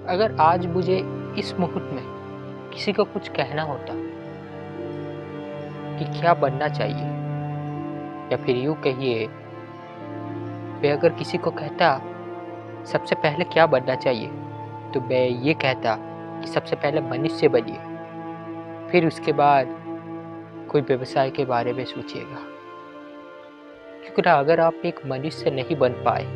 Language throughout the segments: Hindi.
अगर आज मुझे इस मुहूर्त में किसी को कुछ कहना होता कि क्या बनना चाहिए, या फिर यूं कहिए, मैं अगर किसी को कहता सबसे पहले क्या बनना चाहिए, तो मैं ये कहता कि सबसे पहले मनुष्य बनिए, फिर उसके बाद कोई व्यवसाय के बारे में सोचिएगा। क्योंकि ना अगर आप एक मनुष्य नहीं बन पाए,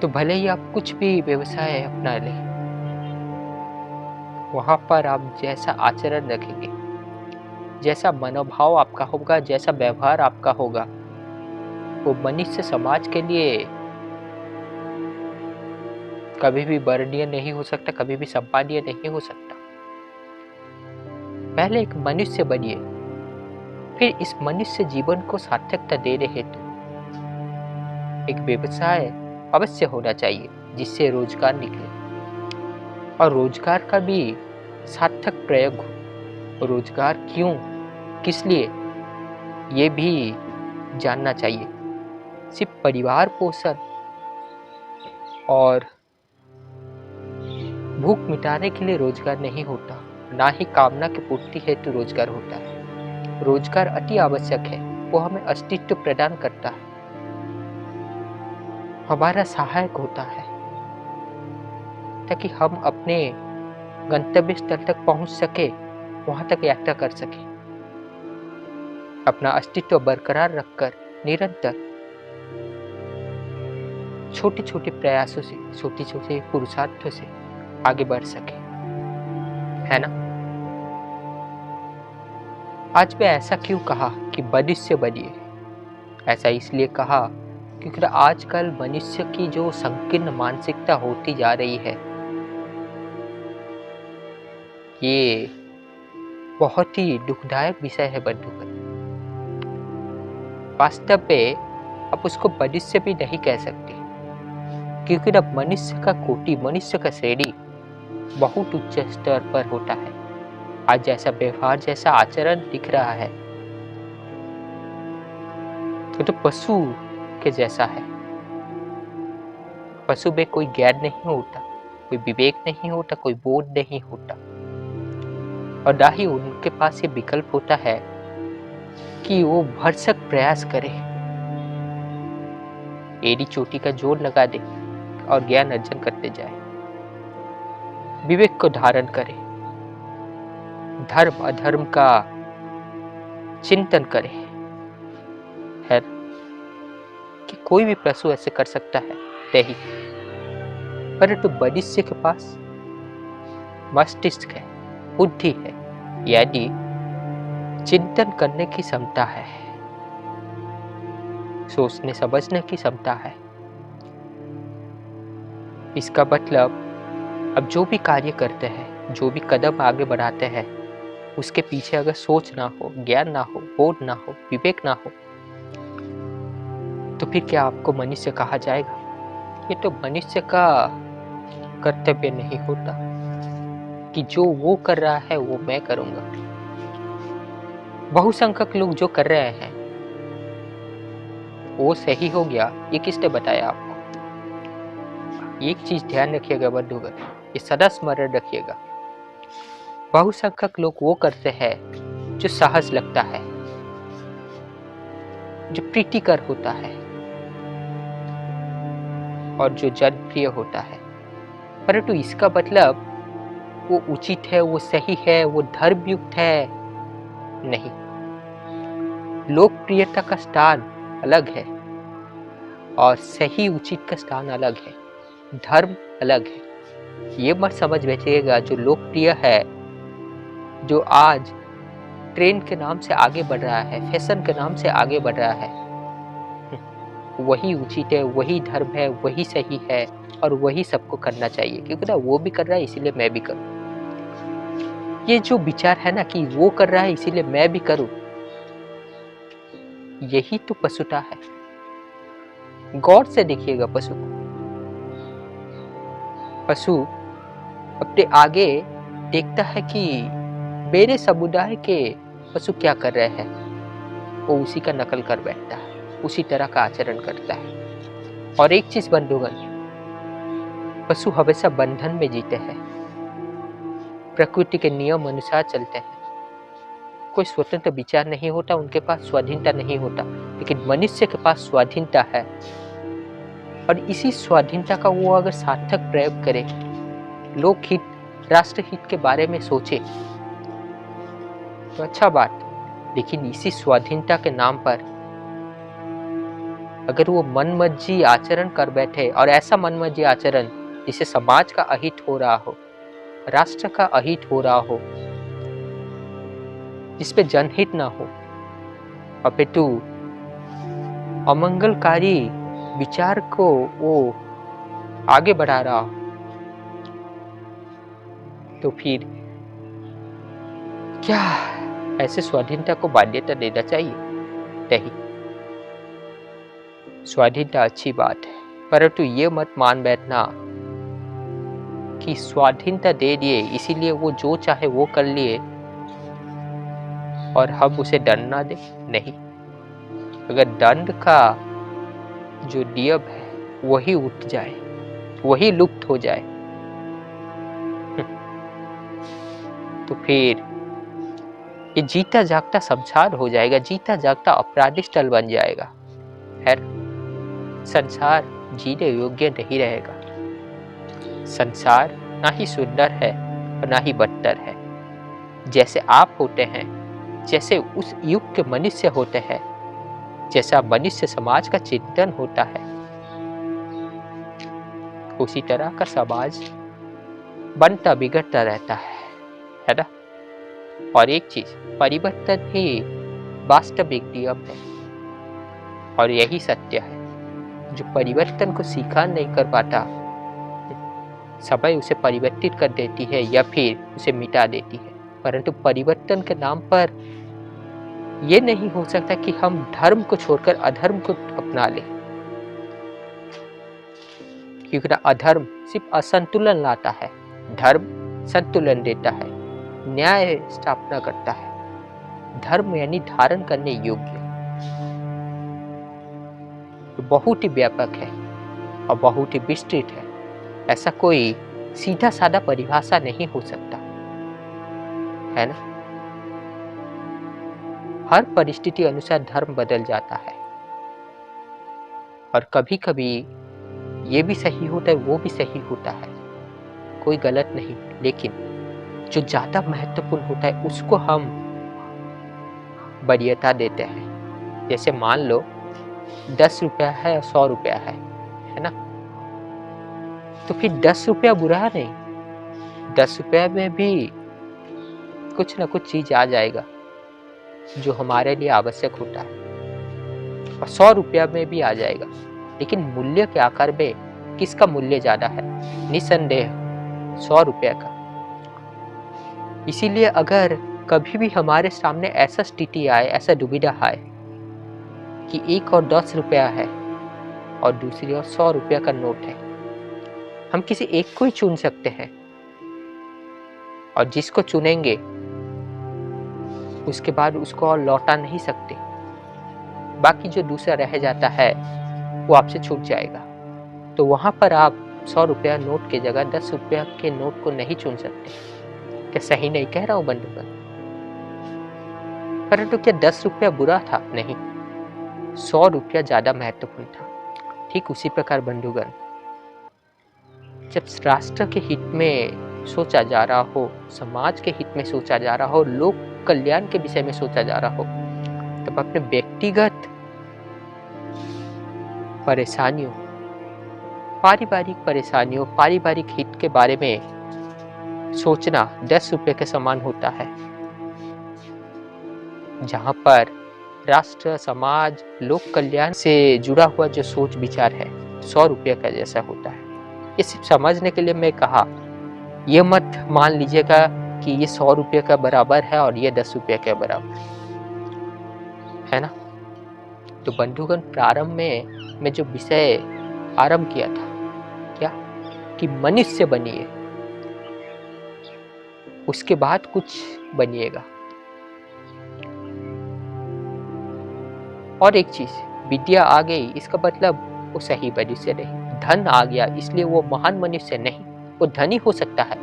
तो भले ही आप कुछ भी व्यवसाय अपना लें, वहां पर आप जैसा आचरण रखेंगे, जैसा मनोभाव आपका होगा, जैसा व्यवहार आपका होगा, वो मनुष्य समाज के लिए कभी भी वर्णनीय नहीं हो सकता, कभी भी सम्मानीय नहीं हो सकता। पहले एक मनुष्य बनिए, फिर इस मनुष्य जीवन को सार्थकता देने हेतु एक व्यवसाय अवश्य होना चाहिए जिससे रोजगार निकले, और रोजगार का भी सार्थक प्रयोग हो। रोजगार क्यों, किस लिए, ये भी जानना चाहिए। सिर्फ परिवार पोषण और भूख मिटाने के लिए रोजगार नहीं होता, ना ही कामना की पूर्ति हेतु रोजगार होता है। रोजगार अति आवश्यक है, वो हमें अस्तित्व प्रदान करता है, हमारा सहायक होता है, ताकि हम अपने गंतव्य स्थल तक पहुंच सके, वहां तक यात्रा कर सके, अपना अस्तित्व बरकरार रखकर निरंतर छोटे छोटे प्रयासों से, छोटे छोटे पुरुषार्थों से आगे बढ़ सके, है ना। आज मैं ऐसा क्यों कहा कि मनुष्य बनिए? ऐसा इसलिए कहा क्योंकि आजकल मनुष्य की जो संकीर्ण मानसिकता होती जा रही है, ये बहुत ही दुखदायक विषय है बंधुगण। वास्तव में आप उसको मनुष्य भी नहीं कह सकते, क्योंकि अब मनुष्य का कोटि, मनुष्य का श्रेणी बहुत उच्च स्तर पर होता है। आज जैसा व्यवहार, जैसा आचरण दिख रहा है, तो पशु के जैसा है। पशु में कोई ज्ञान नहीं होता, कोई विवेक नहीं होता, कोई बोध नहीं होता, और ना ही उनके पास ये विकल्प होता है कि वो भरसक प्रयास करे, एड़ी चोटी का जोर लगा दे और ज्ञान अर्जन करते जाए, विवेक को धारण करे, धर्म अधर्म का चिंतन करे, है कि कोई भी पशु ऐसे कर सकता है नहीं, परंतु मनुष्य के पास मस्तिष्क है, बुद्धि है, यानी चिंतन करने की क्षमता है, सोचने समझने की क्षमता है। इसका मतलब अब जो भी कार्य करते हैं, जो भी कदम आगे बढ़ाते हैं, उसके पीछे अगर सोच ना हो, ज्ञान ना हो, बोध ना हो, विवेक ना हो, तो फिर क्या आपको मनुष्य कहा जाएगा? ये तो मनुष्य का कर्तव्य नहीं होता कि जो वो कर रहा है वो मैं करूंगा। बहुसंख्यक लोग जो कर रहे हैं वो सही हो गया, ये किसने बताया आपको? एक चीज ध्यान रखिएगा बंधुगण, ये सदा स्मरण रखिएगा। बहुसंख्यक लोग वो करते हैं जो सहज लगता है, जो प्रीतिकर होता है, और जो जनप्रिय होता है, परंतु इसका मतलब वो उचित है, वो सही है, वो धर्मयुक्त है नहीं। लोकप्रियता का स्थान अलग है और सही उचित का स्थान अलग है, धर्म अलग है। ये मत समझ बैठिएगा जो लोकप्रिय है, जो आज ट्रेंड के नाम से आगे बढ़ रहा है, फैशन के नाम से आगे बढ़ रहा है, वही उचित है, वही धर्म है, वही सही है, और वही सबको करना चाहिए, क्योंकि ना वो भी कर रहा है इसीलिए मैं भी करूं। ये जो विचार है ना कि वो कर रहा है इसीलिए मैं भी करूं, यही तो पशुता है। गौर से देखिएगा पशु को। पशु अपने आगे देखता है कि मेरे समुदाय के पशु क्या कर रहे हैं, वो उसी का नकल कर बैठता है, उसी तरह का आचरण करता है। और एक चीज बंधुगण, पशु हमेशा बंधन में जीते हैं, प्रकृति के नियम अनुसार चलते हैं, कोई स्वतंत्र विचार नहीं होता, उनके पास स्वाधीनता नहीं होता। लेकिन मनुष्य के पास स्वाधीनता है, और इसी स्वाधीनता का वो अगर सार्थक प्रयोग करे, लोकहित, राष्ट्रहित के बारे में सोचे, तो अच्छा बात। लेकिन इसी स्वाधीनता के नाम पर अगर वो मनमर्जी आचरण कर बैठे, और ऐसा मनमर्जी आचरण जिसे समाज का अहित हो रहा हो, राष्ट्र का अहित हो रहा हो, जिसपे जनहित ना हो, अपितु अमंगलकारी विचार को वो आगे बढ़ा रहा हो, तो फिर क्या ऐसे स्वाधीनता को मान्यता देना चाहिए? नहीं। स्वाधीनता अच्छी बात है, परंतु ये मत मान बैठना कि स्वाधीनता दे दिए इसीलिए वो जो चाहे वो कर लिए और हम उसे दंड ना दे। नहीं, अगर दंड का जो नियम है वही उठ जाए, वही लुप्त हो जाए, तो फिर ये जीता जागता संसार हो जाएगा, जीता जागता अपराधी स्थल बन जाएगा। खैर, संसार जीने योग्य नहीं रहेगा। संसार ना ही सुंदर है और ना ही बदतर है। जैसे आप होते हैं, जैसे उस युग के मनुष्य होते हैं, जैसा मनुष्य समाज का चिंतन होता है, उसी तरह का समाज बनता बिगड़ता रहता है ना। और एक चीज, परिवर्तन ही वास्तविक नियम है, और यही सत्य है। जो परिवर्तन को स्वीकार नहीं कर पाता, समय उसे परिवर्तित कर देती है या फिर उसे मिटा देती है। परंतु परिवर्तन के नाम पर यह नहीं हो सकता कि हम धर्म को छोड़कर अधर्म को अपना लें, क्योंकि अधर्म सिर्फ असंतुलन लाता है, धर्म संतुलन देता है, न्याय स्थापना करता है। धर्म यानी धारण करने योग्य, तो बहुत ही व्यापक है और बहुत ही विस्तृत है। ऐसा कोई सीधा साधा परिभाषा नहीं हो सकता, है ना। हर परिस्थिति अनुसार धर्म बदल जाता है, और कभी कभी ये भी सही होता है, वो भी सही होता है, कोई गलत नहीं। लेकिन जो ज्यादा महत्वपूर्ण होता है उसको हम वरीयता देते हैं। जैसे मान लो 10 रुपया है और 100 रुपया है ना। तो फिर 10 रुपया बुरा नहीं, 10 रुपया में भी कुछ ना कुछ चीज आ जाएगा जो हमारे लिए आवश्यक होता है, और 100 रुपया में भी आ जाएगा। लेकिन मूल्य के आकार में किसका मूल्य ज्यादा है? निसंदेह 100 रुपया का। इसीलिए अगर कभी भी हमारे सामने ऐसा स्थिति आए, ऐसा दुविधा आए कि एक और 10 रुपया है और दूसरी और 100 रुपया का नोट है, हम किसी एक को ही चुन सकते हैं, और जिसको चुनेंगे उसके बाद उसको और लौटा नहीं सकते। बाकी जो दूसरा रह जाता है वो आपसे छूट जाएगा। तो वहां पर आप 100 रुपया नोट के जगह 10 रुपया के नोट को नहीं चुन सकते। क्या सही नहीं कह रहा हूं बंधुगण? परंतु क्या 10 रुपया बुरा था? नहीं, 100 रुपया ज्यादा महत्वपूर्ण था। ठीक उसी प्रकार बंधुगण, जब राष्ट्र के हित में सोचा जा रहा हो, समाज के हित में सोचा जा रहा हो, लोक कल्याण के विषय में सोचा जा रहा हो, तब अपने व्यक्तिगत परेशानियों, पारिवारिक हित के बारे में सोचना 10 रुपये के समान होता है। जहां पर राष्ट्र, समाज, लोक कल्याण से जुड़ा हुआ जो सोच विचार है 100 रुपये का जैसा होता है। ये सिर्फ समझने के लिए मैं कहा, ये मत मान लीजिएगा कि ये 100 रुपये का बराबर है और ये 10 रुपये के बराबर है ना। तो बंधुगण, प्रारंभ में मैं जो विषय आरंभ किया था, क्या कि मनुष्य बनिए, उसके बाद कुछ बनिएगा। और एक चीज, विद्या आ गई इसका मतलब वो सही मनुष्य नहीं, धन आ गया इसलिए वो महान मनुष्य नहीं। वो धनी हो सकता है,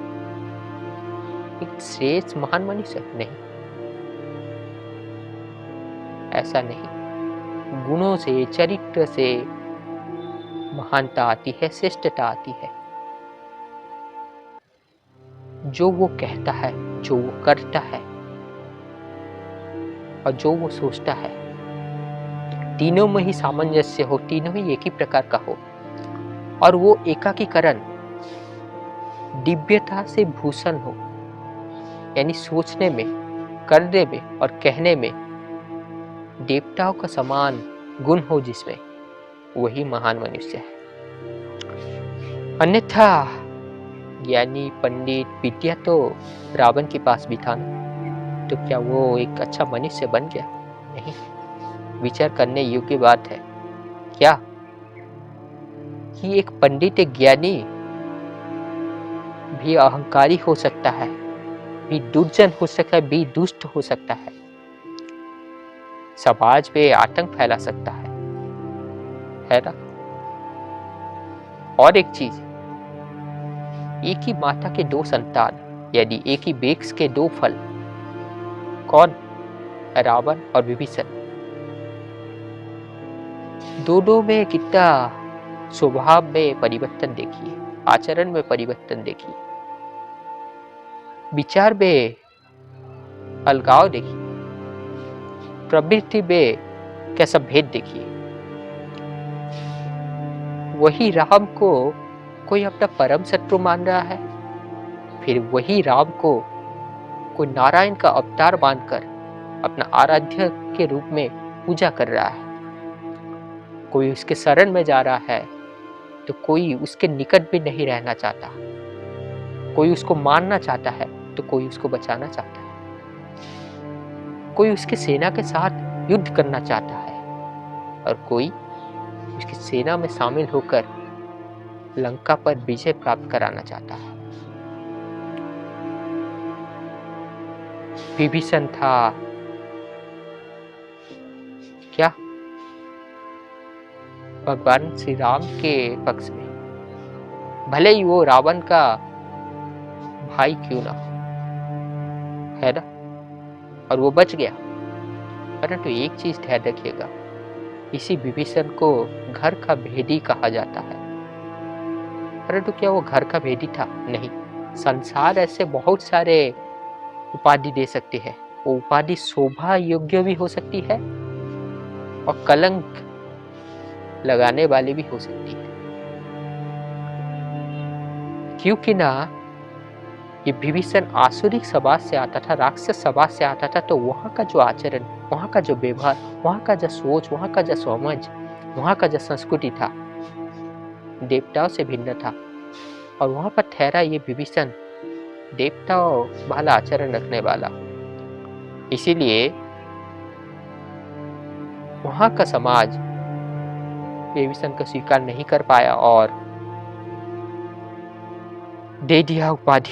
एक श्रेष्ठ महान मनुष्य नहीं, ऐसा नहीं। गुणों से, चरित्र से महानता आती है, श्रेष्ठता आती है। जो वो कहता है, जो वो करता है और जो वो सोचता है, तीनों में ही सामंजस्य हो, तीनों ही एक ही प्रकार का हो, और वो एकाकीकरण दिव्यता से भूषण हो, यानी सोचने में, करने में और कहने में देवताओं का समान गुण हो जिसमें, वही महान मनुष्य है। अन्यथा ज्ञानी पंडित विद्या तो रावण के पास भी था ना, तो क्या वो एक अच्छा मनुष्य बन गया? नहीं। विचार करने योग्य बात है क्या कि एक पंडित, एक ज्ञानी भी अहंकारी हो सकता है, भी दुर्जन हो सकता है, भी दुष्ट हो सकता है, समाज पे आतंक फैला सकता है ना? और एक चीज, एक ही माता के दो संतान, यानी एक ही वृक्ष के दो फल, कौन? रावण और विभीषण। दोनों में कितना स्वभाव में परिवर्तन देखिए, आचरण में परिवर्तन देखिए, विचार में अलगाव देखिए, प्रवृत्ति में कैसा भेद देखिए। वही राम को कोई अपना परम शत्रु मान रहा है, फिर वही राम को कोई नारायण का अवतार मानकर अपना आराध्य के रूप में पूजा कर रहा है। कोई उसके शरण में जा रहा है तो कोई उसके निकट भी नहीं रहना चाहता, कोई उसको मारना चाहता है तो कोई उसको बचाना चाहता है, कोई उसकी सेना के साथ युद्ध करना चाहता है और कोई उसकी सेना में शामिल होकर लंका पर विजय प्राप्त कराना चाहता है। विभीषण था क्या? भगवान श्री राम के पक्ष में, भले ही वो रावण का भाई क्यों ना हो, है ना? और वो बच गया। परंतु एक चीज ध्यान रखिएगा, इसी विभीषण को घर का भेदी कहा जाता है। परंतु क्या वो घर का भेदी था? नहीं। संसार ऐसे बहुत सारे उपाधि दे सकते हैं, वो उपाधि शोभा योग्य भी हो सकती है और कलंक लगाने वाली भी हो सकती है, क्योंकि ना ये विभीषण आसुरिक समाज से आता था, राक्षस समाज से आता था, तो वहां का जो आचरण, वहां का जो व्यवहार, वहां का जो सोच, वहां का जो समझ, वहां का जो संस्कृति था, देवताओं से भिन्न था। और वहां पर ठहरा ये विभीषण देवताओं वाला आचरण रखने वाला, इसीलिए वहां का समाज विभीषण को स्वीकार नहीं कर पाया और दे दिया उपाधि।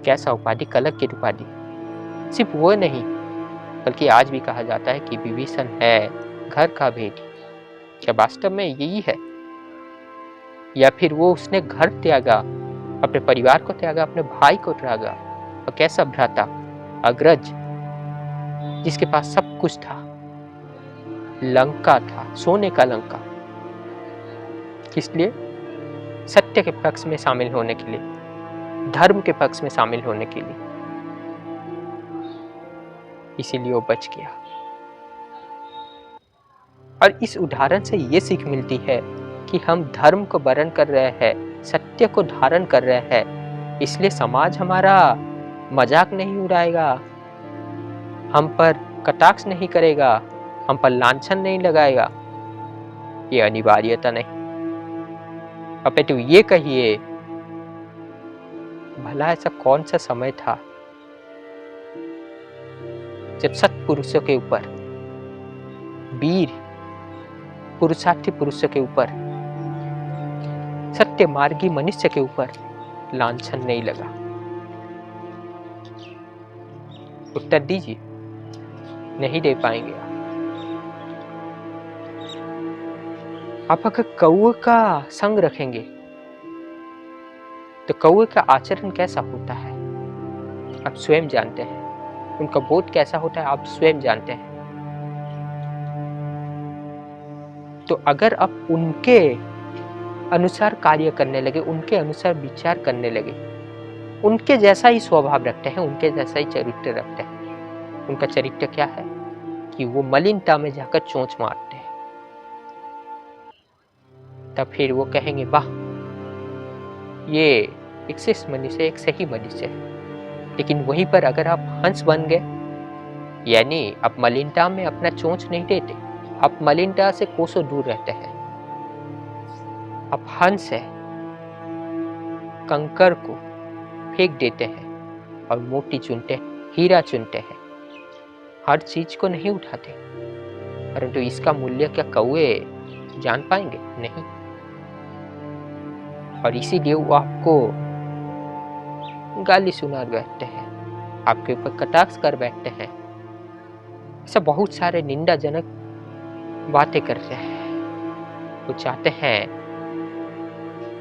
कैसा उपाधि? कलंक की उपाधि। सिर्फ वो नहीं, बल्कि आज भी कहा जाता है कि विभीषण है घर का भेदी। क्या वास्तव में यही है, या फिर वो उसने घर त्यागा, अपने परिवार को त्यागा, अपने भाई को त्यागा? और कैसा भ्राता, अग्रज, जिसके पास सब कुछ था, लंका था, सोने का लंका, किस लिए? सत्य के पक्ष में शामिल होने के लिए, धर्म के पक्ष में शामिल होने के लिए, इसीलिए वो बच गया। और इस उदाहरण से ये सीख मिलती है कि हम धर्म को वर्ण कर रहे हैं, सत्य को धारण कर रहे हैं, इसलिए समाज हमारा मजाक नहीं उड़ाएगा, हम पर कटाक्ष नहीं करेगा, हम पर लांछन नहीं लगाएगा, ये अनिवार्यता नहीं। अपितु ये कहिए, भला ऐसा कौन सा समय था जब सत्पुरुषों के ऊपर, वीर पुरुषार्थी पुरुषों के ऊपर, सत्य मार्गी मनुष्य के ऊपर लांछन नहीं लगा? उत्तर दीजिए। नहीं दे पाएंगे आप। आप अगर कौवे का संग रखेंगे तो कौवे का आचरण कैसा होता है आप स्वयं जानते हैं, उनका बोध कैसा होता है आप स्वयं जानते हैं। तो अगर आप उनके अनुसार कार्य करने लगे, उनके अनुसार विचार करने लगे, उनके जैसा ही स्वभाव रखते हैं, उनके जैसा ही चरित्र रखते हैं। उनका चरित्र क्या है कि वो मलिनता में जाकर चोंच मारते हैं, तब फिर वो कहेंगे वाह ये एक श्रेष्ठ मनुष्य, एक सही मनुष्य है। लेकिन वहीं पर अगर आप हंस बन गए, यानी आप मलिनता में अपना चोंच नहीं देते, आप मलिनता से कोसों दूर रहते हैं, आप हंस है कंकर को फेंक देते हैं और मोती चुनते हैं, हीरा चुनते हैं, हर चीज को नहीं उठाते, परंतु इसका मूल्य क्या कौवे जान पाएंगे? नहीं। और इसीलिए वो आपको गाली सुना बैठते हैं, आपके ऊपर कटाक्ष कर बैठते हैं, ऐसा बहुत सारे निंदाजनक बातें करते हैं। वो चाहते हैं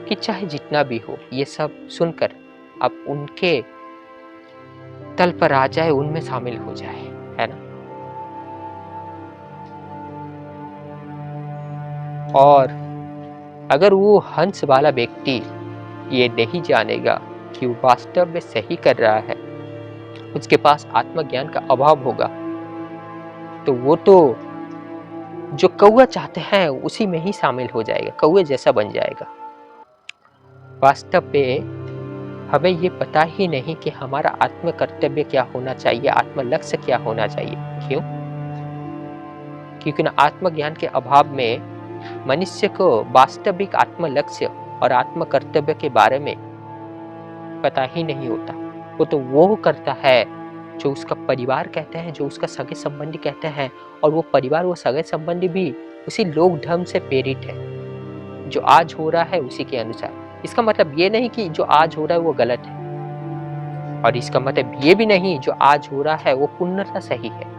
कि चाहे जितना भी हो ये सब सुनकर आप उनके तल पर आ जाए, उनमें शामिल हो जाए, है ना। और अगर वो हंस वाला व्यक्ति ये नहीं जानेगा कि वो वास्तव में सही कर रहा है, उसके पास आत्मज्ञान का अभाव होगा, तो वो तो जो कौवा चाहते हैं उसी में ही शामिल हो जाएगा, कौवे जैसा बन जाएगा। वास्तव में हमें ये पता ही नहीं कि हमारा आत्म कर्तव्य क्या होना चाहिए, आत्म लक्ष्य क्या होना चाहिए। क्यों? क्योंकि ना आत्मज्ञान के अभाव में मनुष्य को वास्तविक आत्म लक्ष्य और आत्म कर्तव्य के बारे में पता ही नहीं होता। वो तो वो करता है जो उसका परिवार कहते हैं, जो उसका सगे संबंधी कहते हैं, और वो परिवार, वो सगे संबंधी भी उसी लोक धर्म से प्रेरित है, जो आज हो रहा है उसी के अनुसार। इसका मतलब ये नहीं कि जो आज हो रहा है वो गलत है, और इसका मतलब ये भी नहीं जो आज हो रहा है वो पूर्णतः सही है।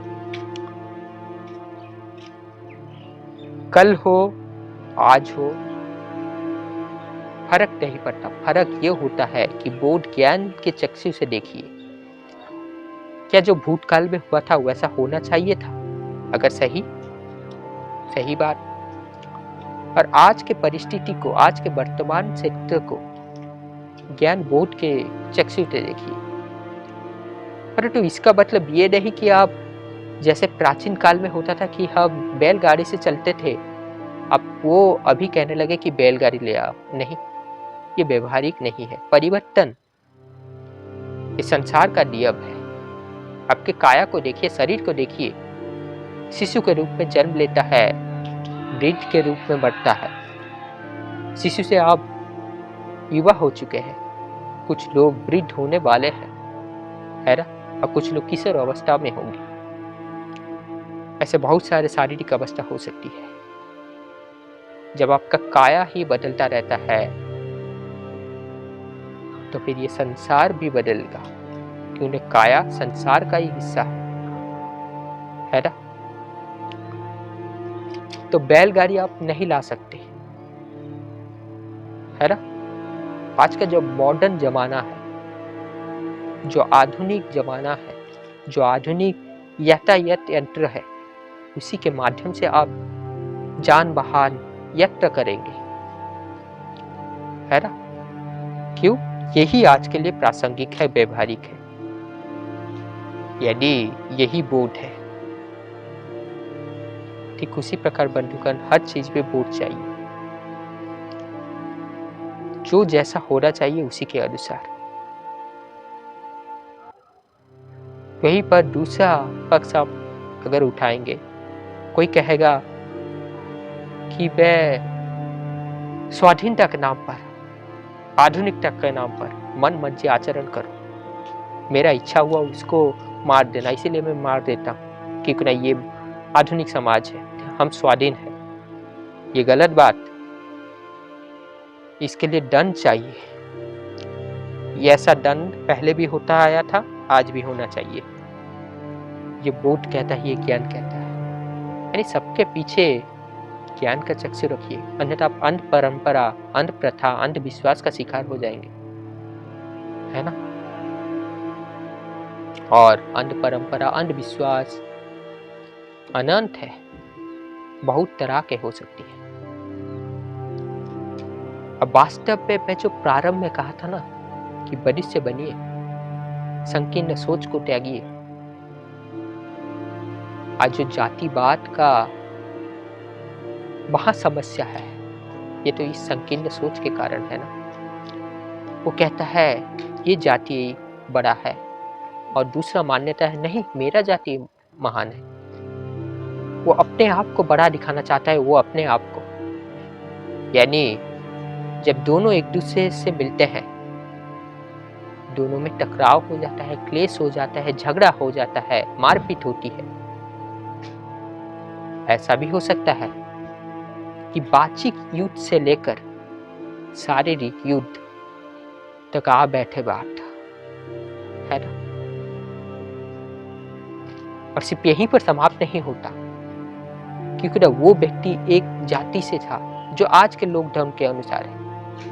कल हो आज हो फर्क नहीं पड़ता, फर्क ये होता है कि बोध ज्ञान के चक्षु से देखिए, क्या जो भूतकाल में हुआ था वैसा होना चाहिए था? अगर सही बात, और आज के परिस्थिति को, आज के वर्तमान क्षेत्र को ज्ञान बोध के चक्षु से देखिए। परंतु इसका मतलब ये नहीं कि आप जैसे प्राचीन काल में होता था कि हम बैलगाड़ी से चलते थे, अब वो अभी कहने लगे कि बैलगाड़ी ले आओ। नहीं, ये व्यवहारिक नहीं है। परिवर्तन इस संसार का नियम है। आपके काया को देखिए, शरीर को देखिए, शिशु के रूप में जन्म लेता है, वृद्ध के रूप में बढ़ता है। शिशु से आप युवा हो चुके हैं, कुछ लोग वृद्ध होने वाले हैं, है ना, और कुछ लोग किशोर अवस्था में होंगे। ऐसे बहुत सारे शारीरिक अवस्था हो सकती है। जब आपका काया ही बदलता रहता है तो फिर ये संसार भी बदलेगा, क्योंकि काया संसार का ही हिस्सा है ना। तो बैलगाड़ी आप नहीं ला सकते, है ना। आज का जो मॉडर्न जमाना है, जो आधुनिक जमाना है, जो आधुनिक यातायात यंत्र है, उसी के माध्यम से आप जान बहान यत्न करेंगे, है ना। क्यों? यही आज के लिए प्रासंगिक है, व्यवहारिक है, यदि यही बोध है। ठीक उसी प्रकार बंधुगण, हर चीज में बोध चाहिए, जो जैसा होना चाहिए उसी के अनुसार। वहीं पर दूसरा पक्ष आप अगर उठाएंगे, कोई कहेगा कि मैं स्वाधीनता के नाम पर, आधुनिकता के नाम पर मन मर्जी आचरण करो, मेरा इच्छा हुआ उसको मार देना, इसीलिए मैं मार देता हूँ, क्योंकि ना ये आधुनिक समाज है, हम स्वाधीन हैं। ये गलत बात। इसके लिए दंड चाहिए। ये ऐसा दंड पहले भी होता आया था, आज भी होना चाहिए। ये बोध कहता है, ये ज्ञान कहता है, यानी सबके पीछे ज्ञान का चक्षु रखिए, अन्यथा आप अंध परंपरा, अंध प्रथा, अंधविश्वास का शिकार हो जाएंगे, है ना। और अंध परंपरा, अंधविश्वास अनंत है, बहुत तरह के हो सकती है। अब वास्तव में मैं जो प्रारंभ में कहा था ना कि मनुष्य बनिए, संकीर्ण सोच को त्यागिए। आज जो जातिवाद का वहां समस्या है, ये तो इस संकीर्ण सोच के कारण है ना। वो कहता है ये जाति बड़ा है, और दूसरा मान्यता है नहीं, मेरा जाति महान है। वो अपने आप को बड़ा दिखाना चाहता है, वो अपने आप को। यानी जब दोनों एक दूसरे से मिलते हैं, दोनों में टकराव हो जाता है, क्लेश हो जाता है, झगड़ा हो जाता है, मारपीट होती है। ऐसा भी हो सकता है कि बातचीत युद्ध से लेकर शारीरिक युद्ध तक आ बैठे बात, है ना। और सिर्फ यहीं पर समाप्त नहीं होता, क्योंकि ना वो व्यक्ति एक जाति से था जो आज के लोक धर्म के अनुसार है,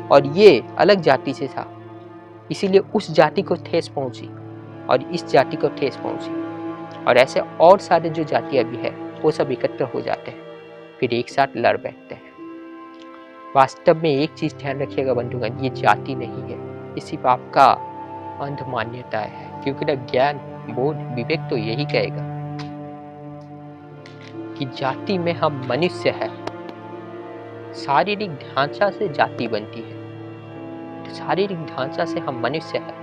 और ये अलग जाति से था, इसीलिए उस जाति को ठेस पहुंची और इस जाति को ठेस पहुंची, और ऐसे और सारे जो जातियां भी है वो सब एकत्र हो जाते हैं, फिर एक साथ लड़ बैठते हैं। वास्तव में एक चीज ध्यान रखिएगा बंधुगण, ये जाति नहीं है, ये सिर्फ आपका अंध मान्यता है। क्योंकि ना ज्ञान, बोध, विवेक तो यही कहेगा कि जाति में हम मनुष्य है। शारीरिक ढांचा से जाति बनती है, तो शारीरिक ढांचा से हम मनुष्य है।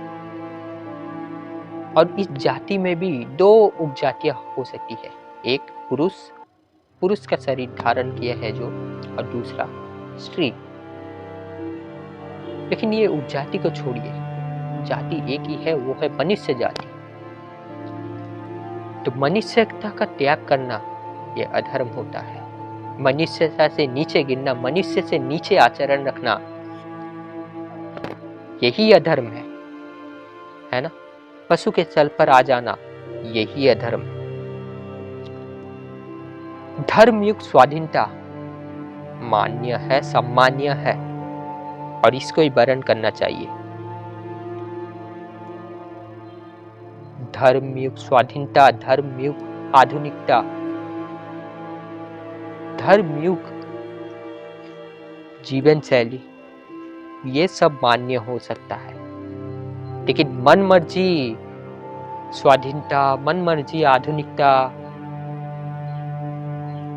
और इस जाति में भी दो उपजातियां हो सकती है, एक पुरुष का शरीर धारण किया है जो, और दूसरा स्त्री। लेकिन ये उपजाति को छोड़िए, जाति एक ही है, वो है मनुष्य जाति। तो मनुष्यता का त्याग करना ये अधर्म होता है। मनुष्यता से नीचे गिरना, मनुष्य से नीचे आचरण रखना, यही अधर्म है ना। पशु के तल पर आ जाना, यही अधर्म है। धर्मयुक्त स्वाधीनता मान्य है, सम्मान्य है, और इसको ही वर्ण करना चाहिए। धर्मयुक्त स्वाधीनता, धर्मयुक्त आधुनिकता, धर्मयुक्त जीवन शैली, ये सब मान्य हो सकता है। लेकिन मन मर्जी स्वाधीनता, मन मर्जी आधुनिकता,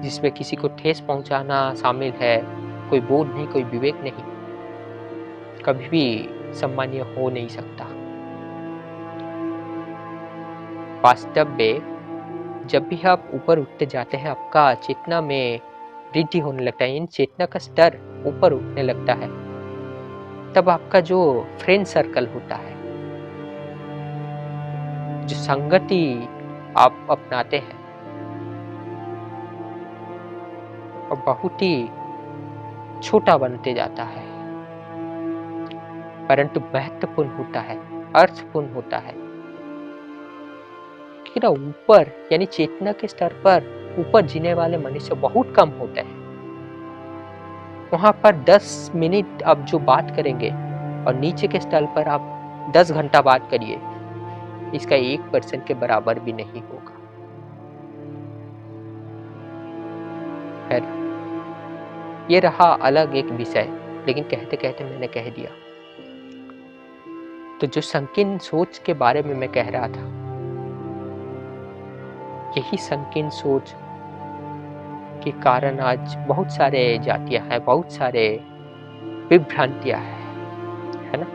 जिसमें किसी को ठेस पहुंचाना शामिल है, कोई बोध नहीं, कोई विवेक नहीं, कभी भी सम्मान्य हो नहीं सकता। वास्तव में जब भी आप ऊपर उठते जाते हैं, आपका चेतना में वृद्धि होने लगता है, इन चेतना का स्तर ऊपर उठने लगता है, तब आपका जो फ्रेंड सर्कल होता है, जो संगति आप अपनाते हैं, और बहुत ही छोटा बनते जाता है, परंतु महत्वपूर्ण होता है, अर्थपूर्ण होता है। कि ना ऊपर यानी चेतना के स्तर पर ऊपर जीने वाले मनुष्य बहुत कम होते हैं। वहां पर 10 मिनट आप जो बात करेंगे और नीचे के स्तर पर आप 10 घंटा बात करिए, इसका 1% के बराबर भी नहीं होगा। ये रहा अलग एक विषय, लेकिन कहते कहते मैंने कह दिया। तो जो संकीर्ण सोच के बारे में मैं कह रहा था, यही संकीर्ण सोच के कारण आज बहुत सारे जातियां हैं, बहुत सारे विभ्रांतियां हैं, है ना।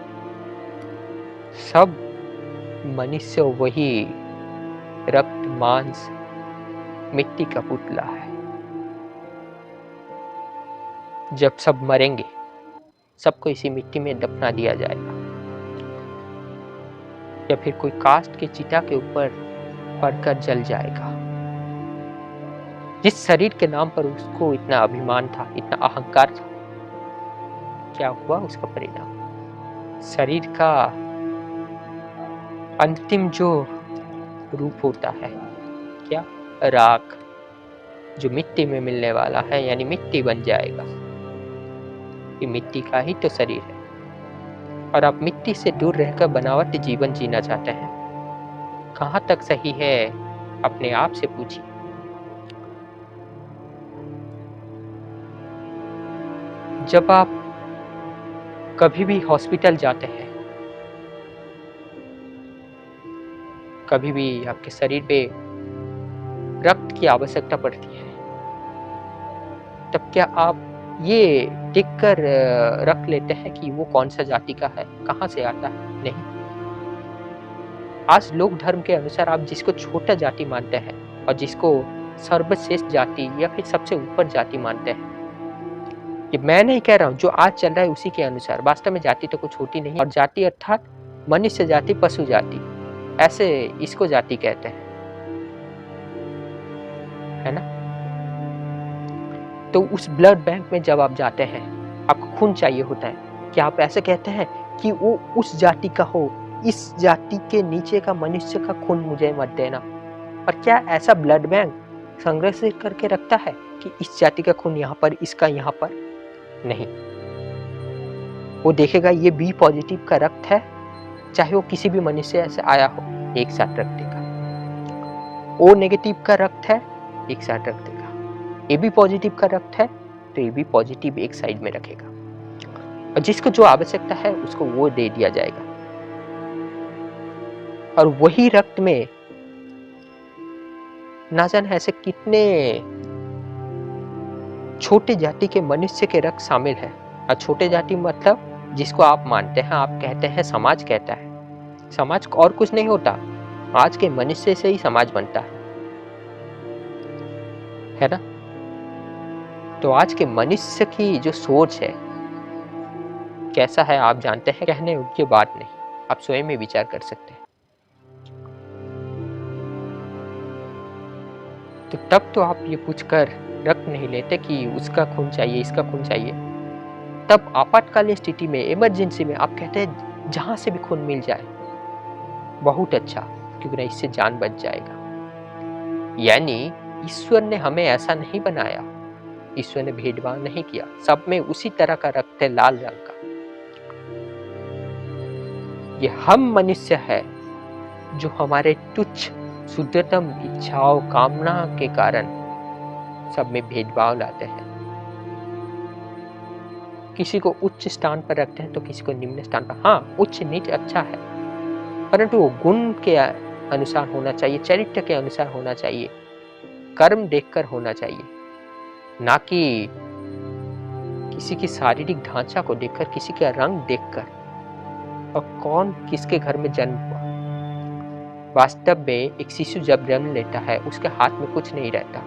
सब मनुष्य वही रक्त मांस मिट्टी का पुतला है। जब सब मरेंगे, सबको इसी मिट्टी में दफना दिया जाएगा, या फिर कोई कास्ट के चिता के ऊपर पड़कर जल जाएगा। जिस शरीर के नाम पर उसको इतना अभिमान था, इतना अहंकार था, क्या हुआ उसका परिणाम? शरीर का अंतिम जो रूप होता है, क्या? राख, जो मिट्टी में मिलने वाला है, यानी मिट्टी बन जाएगा। ये मिट्टी का ही तो शरीर है और आप मिट्टी से दूर रहकर बनावटी जीवन जीना चाहते हैं। कहाँ तक सही है, अपने आप से पूछिए। जब आप कभी भी हॉस्पिटल जाते हैं, कभी भी आपके शरीर पे रक्त की आवश्यकता पड़ती है, तब क्या आप ये देखकर रख लेते हैं कि वो कौन सा जाति का है, कहाँ से आता है? नहीं। आज लोक धर्म के अनुसार आप जिसको छोटा जाति मानते हैं और जिसको सर्वश्रेष्ठ जाति या फिर सबसे ऊपर जाति मानते हैं, ये मैं नहीं कह रहा हूँ, जो आज चल रहा है उसी के अनुसार। वास्तव में जाति तो कुछ होती नहीं, और जाति अर्थात मनुष्य जाति, पशु जाति, ऐसे इसको जाति कहते हैं, है ना। तो उस ब्लड बैंक में जब आप जाते हैं, आपको खून चाहिए होता है, क्या आप ऐसे कहते हैं कि वो उस जाति का हो, इस जाति के नीचे का मनुष्य का खून मुझे मत देना? और क्या ऐसा ब्लड बैंक संग्रहित करके रखता है कि इस जाति का खून यहाँ पर, इसका यहाँ पर? नहीं। वो देखेगा ये बी पॉजिटिव का रक्त है, चाहे वो किसी भी मनुष्य से आया हो, एक साथ रख देगा। ओ नेगेटिव का रक्त है, एक साथ रख देगा। ए बी पॉजिटिव का रक्त है तो ए बी पॉजिटिव एक साइड में रखेगा, और जिसको जो आवश्यकता है उसको वो दे दिया जाएगा। और वही रक्त में ना जाने ऐसे कितने छोटे जाति के मनुष्य के रक्त शामिल है। और छोटे जाति मतलब जिसको आप मानते हैं, आप कहते हैं, समाज कहता है। समाज और कुछ नहीं होता, आज के मनुष्य से ही समाज बनता है ना। तो आज के मनुष्य की जो सोच है कैसा है आप जानते हैं, कहने की बात नहीं, आप स्वयं में विचार कर सकते हैं। तो तब तो आप ये पूछकर रक्त नहीं लेते कि उसका खून चाहिए, इसका खून चाहिए। तब आपातकालीन स्थिति में, इमरजेंसी में आप कहते हैं जहां से भी खून मिल जाए बहुत अच्छा, क्योंकि इससे जान बच जाएगा। यानी ईश्वर ने हमें ऐसा नहीं बनाया, ईश्वर ने भेदभाव नहीं किया, सब में उसी तरह का रक्त है, लाल रंग का। ये हम मनुष्य है जो हमारे तुच्छ शुद्धतम इच्छाओं, कामना के कारण सब में भेदभाव लाते हैं। किसी को उच्च स्थान पर रखते हैं तो किसी को निम्न स्थान पर। हाँ, उच्च नीच अच्छा है, परंतु वो गुण के अनुसार होना चाहिए, चरित्र के अनुसार होना चाहिए, कर्म देखकर होना चाहिए, ना कि किसी की शारीरिक ढांचा को देखकर, किसी का रंग देखकर, और कौन किसके घर में जन्म हुआ। वास्तव में एक शिशु जब जन्म लेता है उसके हाथ में कुछ नहीं रहता।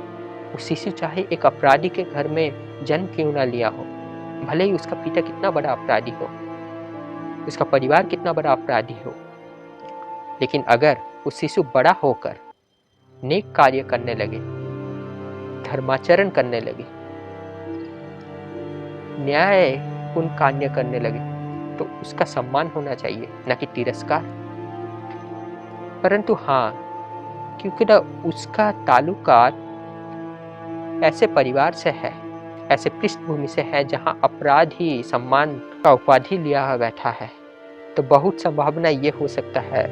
वो शिशु चाहे एक अपराधी के घर में जन्म क्यों ना लिया हो, भले ही उसका पिता कितना बड़ा अपराधी हो, उसका परिवार कितना बड़ा अपराधी हो, लेकिन अगर वो शिशु बड़ा होकर नेक कार्य करने लगे, धर्माचरण करने लगे, न्याय पुण्य कार्य करने लगे, तो उसका सम्मान होना चाहिए, न कि तिरस्कार। परंतु हाँ, क्योंकि ना उसका ताल्लुकात ऐसे परिवार से है, ऐसे पृष्ठभूमि से है जहां अपराध ही सम्मान का उपाधि लिया बैठा है, तो बहुत संभावना ये हो सकता है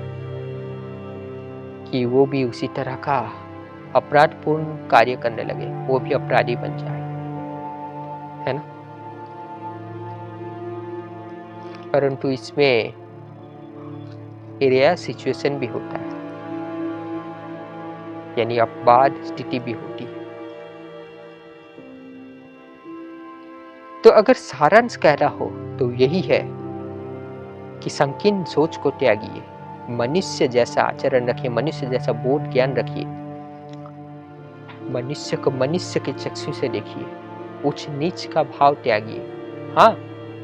कि वो भी उसी तरह का अपराधपूर्ण कार्य करने लगे, वो भी अपराधी बन जाए, है ना। परंतु इसमें रेयर सिचुएशन भी होता है, यानी अपवाद स्थिति भी होती है। तो अगर सारांश कहना हो तो यही है कि संकीर्ण सोच को त्यागिए, मनुष्य जैसा आचरण रखिए, मनुष्य जैसा बोध ज्ञान रखिए, मनुष्य को मनुष्य के चक्षु से देखिए, उच्च नीच का भाव त्यागिए। हाँ,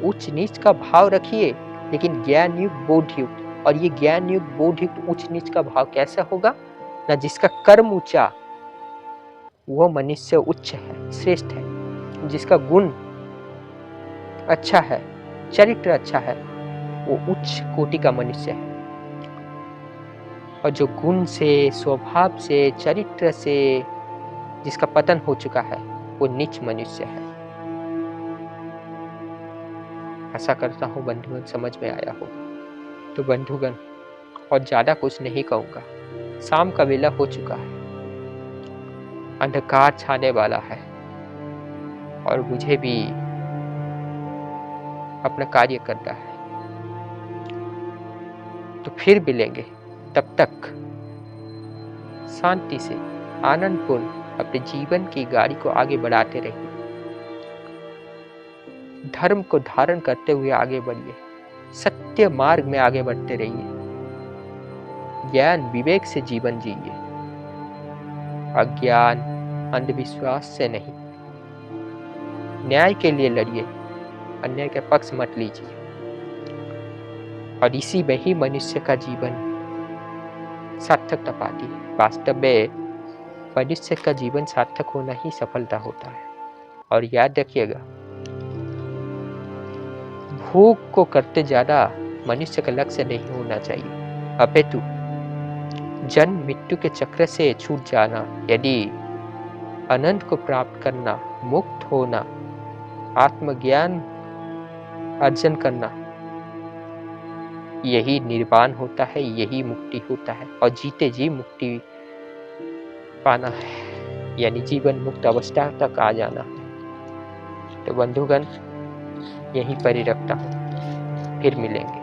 उच्च नीच का भाव रखिए, लेकिन ज्ञान युक्त बोध युक्त। और ये ज्ञान युक्त बोध युक्त उच्च नीच का भाव कैसा होगा ना, जिसका कर्म ऊंचा वो मनुष्य उच्च है, श्रेष्ठ है, जिसका गुण अच्छा है, चरित्र अच्छा है, वो उच्च कोटि का मनुष्य है। और जो गुण से, स्वभाव से, चरित्र से जिसका पतन हो चुका है, वो नीच मनुष्य है। आशा करता हूँ बंधुगण समझ में आया होगा। तो बंधुगण, और ज़्यादा कुछ नहीं कहूँगा। शाम का वेला हो चुका है, अंधकार छाने वाला है और मुझे भी अपना कार्य करना है। तो फिर मिलेंगे, तब तक शांति से आनंदपूर्ण अपने जीवन की गाड़ी को आगे बढ़ाते रहिए। धर्म को धारण करते हुए आगे बढ़िए, सत्य मार्ग में आगे बढ़ते रहिए, ज्ञान विवेक से जीवन जिए, अज्ञान अंधविश्वास से नहीं। न्याय के लिए लड़िए, अन्याय के पक्ष मत लीजिए, और इसी में ही मनुष्य का जीवन सार्थकता पाती है। वास्तव में मनुष्य का जीवन सार्थक होना ही सफलता होता है। और याद रखिएगा, भूख को करते ज्यादा मनुष्य का लक्ष्य नहीं होना चाहिए, अपितु जन्म मृत्यु के चक्र से छूट जाना, यदि अनंत को प्राप्त करना, मुक्त होना, आत्मज्ञान अर्जन करना, यही निर्वाण होता है, यही मुक्ति होता है। और जीते जी मुक्ति पाना है, यानी जीवन मुक्त अवस्था तक आ जाना है। तो बंधुगण, यहीं पर ही रखता हूँ, फिर मिलेंगे।